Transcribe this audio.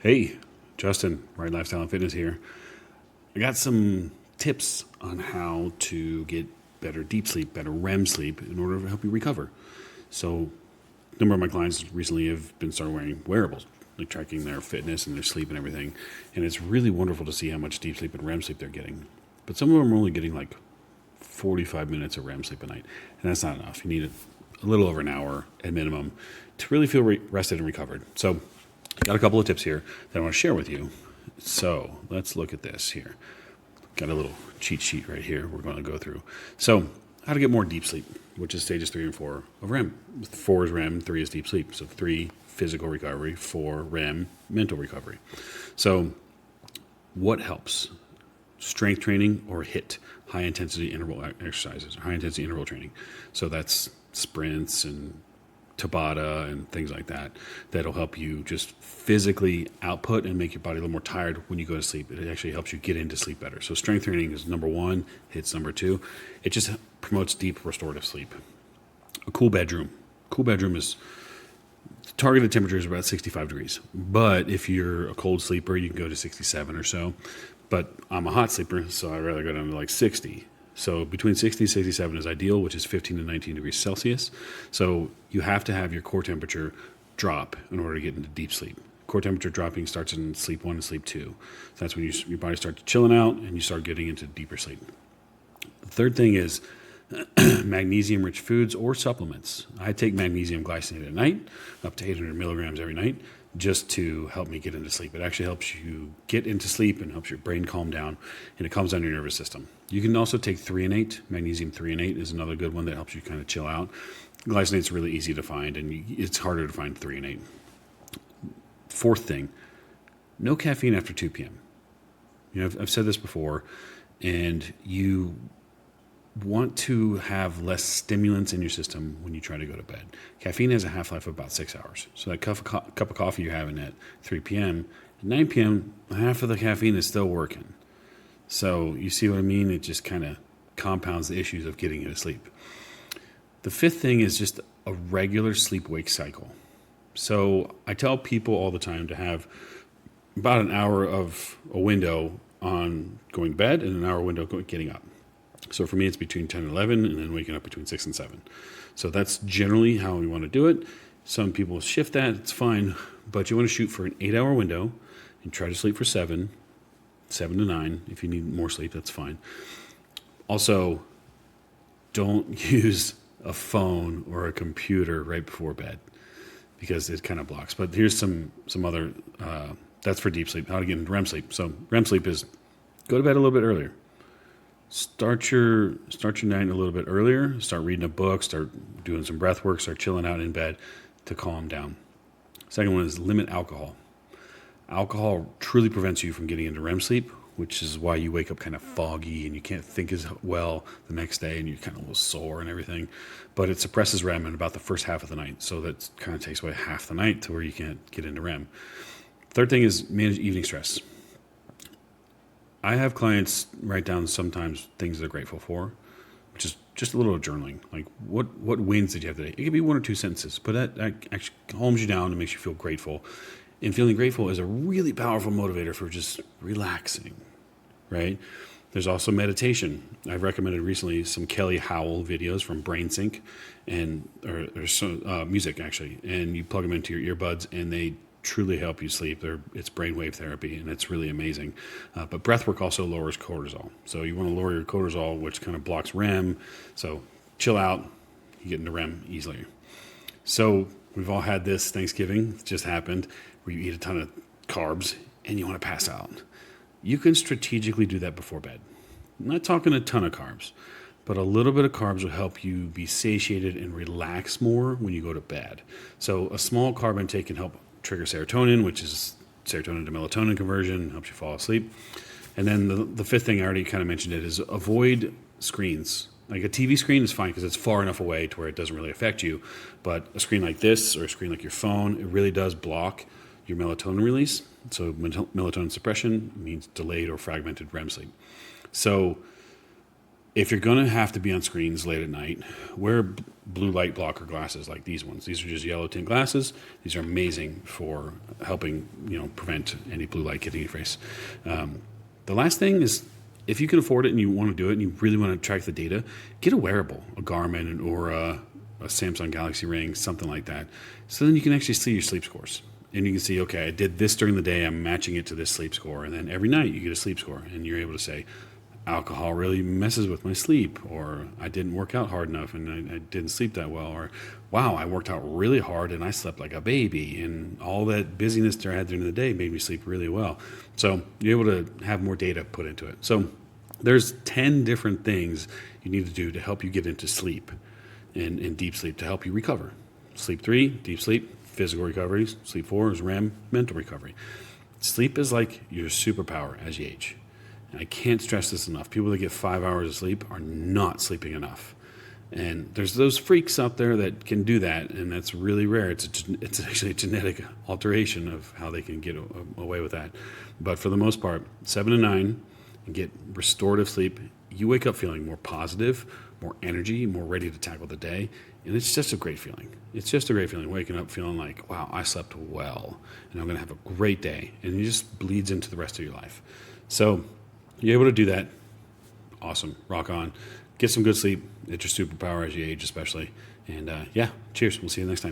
Hey, Justin, Right Lifestyle and Fitness here. I got some tips on how to get better deep sleep, better REM sleep in order to help you recover. So, a number of my clients recently have been starting wearing wearables, like tracking their fitness and their sleep and everything. And it's really wonderful to see how much deep sleep and REM sleep they're getting. But some of them are only getting like 45 minutes of REM sleep a night. And that's not enough. You need a little over an hour at minimum to really feel rested and recovered. So, got a couple of tips here that I want to share with you. So let's look at this here. Got a little cheat sheet right here we're going to go through. So how to get more deep sleep, which is stages 3 and 4 of REM. 4 is REM, 3 is deep sleep. So 3, physical recovery, 4, REM, mental recovery. So what helps? Strength training or HIIT, high intensity interval exercises, high intensity interval training. So that's sprints and Tabata and things like that. That'll help you just physically output and make your body a little more tired when you go to sleep. It actually helps you get into sleep better. So strength training is number 1, HIIT's number 2. It just promotes deep restorative sleep. A cool bedroom. Cool bedroom is targeted temperature is about 65 degrees. But if you're a cold sleeper, you can go to 67 or so. But I'm a hot sleeper, so I'd rather go down to like 60. So between 60 and 67 is ideal, which is 15 to 19 degrees Celsius. So you have to have your core temperature drop in order to get into deep sleep. Core temperature dropping starts in sleep 1 and sleep 2. So that's when your body starts chilling out and you start getting into deeper sleep. The third thing is magnesium-rich foods or supplements. I take magnesium glycinate at night, up to 800 milligrams every night, just to help me get into sleep. It actually helps you get into sleep and helps your brain calm down, and it calms down your nervous system. You can also take threonate. Magnesium threonate is another good one that helps you kind of chill out. Glycinate's really easy to find, and it's harder to find threonate. Fourth thing, no caffeine after 2 p.m. I've said this before, and you want to have less stimulants in your system when you try to go to bed. Caffeine has a half-life of about 6 hours. So that cup of coffee you're having at 3 p.m., at 9 p.m., half of the caffeine is still working. So you see what I mean? It just kind of compounds the issues of getting you to sleep. The fifth thing is just a regular sleep-wake cycle. So I tell people all the time to have about an hour of a window on going to bed and an hour window getting up. So for me, it's between 10 and 11, and then waking up between 6 and 7. So that's generally how we want to do it. Some people shift that, it's fine, but you want to shoot for an 8-hour window and try to sleep for 7 to 9. If you need more sleep, that's fine. Also, don't use a phone or a computer right before bed because it kind of blocks. But here's some other, that's for deep sleep, how to get into REM sleep. So REM sleep is go to bed a little bit earlier. Start your night a little bit earlier. Start reading a book. Start doing some breath work. Start chilling out in bed to calm down. Second one is limit alcohol. Alcohol truly prevents you from getting into REM sleep, which is why you wake up kind of foggy and you can't think as well the next day and you're kind of a little sore and everything. But it suppresses REM in about the first half of the night. So that kind of takes away half the night to where you can't get into REM. Third thing is manage evening stress. I have clients write down sometimes things they're grateful for, which is just a little journaling. Like, what wins did you have today? It could be 1 or 2 sentences, but that actually calms you down and makes you feel grateful. And feeling grateful is a really powerful motivator for just relaxing, right? There's also meditation. I've recommended recently some Kelly Howell videos from BrainSync, or some music actually, and you plug them into your earbuds, and they truly help you sleep. It's brainwave therapy, and it's really amazing. But breathwork also lowers cortisol. So you want to lower your cortisol, which kind of blocks REM. So chill out, you get into REM easily. So we've all had this Thanksgiving, it just happened, where you eat a ton of carbs and you want to pass out. You can strategically do that before bed. I'm not talking a ton of carbs, but a little bit of carbs will help you be satiated and relax more when you go to bed. So a small carb intake can help trigger serotonin, which is serotonin to melatonin conversion, helps you fall asleep. And then the fifth thing, I already kind of mentioned it, is avoid screens. Like a TV screen is fine because it's far enough away to where it doesn't really affect you. But a screen like this or a screen like your phone, it really does block your melatonin release. So melatonin suppression means delayed or fragmented REM sleep. So if you're going to have to be on screens late at night, wear blue light blocker glasses like these ones. These are just yellow tint glasses. These are amazing for helping, prevent any blue light hitting your face. The last thing is, if you can afford it and you want to do it and you really want to track the data, get a wearable, a Garmin or a Samsung Galaxy Ring, something like that. So then you can actually see your sleep scores. And you can see, okay, I did this during the day, I'm matching it to this sleep score. And then every night you get a sleep score. And you're able to say, alcohol really messes with my sleep, or I didn't work out hard enough and I didn't sleep that well, or wow, I worked out really hard and I slept like a baby, and all that busyness that I had during the day made me sleep really well. So you're able to have more data put into it. So there's 10 different things you need to do to help you get into sleep and deep sleep to help you recover. Sleep 3, deep sleep, physical recovery. Sleep 4 is REM, mental recovery. Sleep is like your superpower as you age. And I can't stress this enough. People that get 5 hours of sleep are not sleeping enough. And there's those freaks out there that can do that, and that's really rare. It's actually a genetic alteration of how they can get away with that. But for the most part, 7 to 9, and get restorative sleep, you wake up feeling more positive, more energy, more ready to tackle the day. And it's just a great feeling. It's just a great feeling, waking up feeling like, wow, I slept well, and I'm going to have a great day. And it just bleeds into the rest of your life. So you're able to do that. Awesome. Rock on. Get some good sleep. It's your superpower as you age, especially. And cheers. We'll see you next time.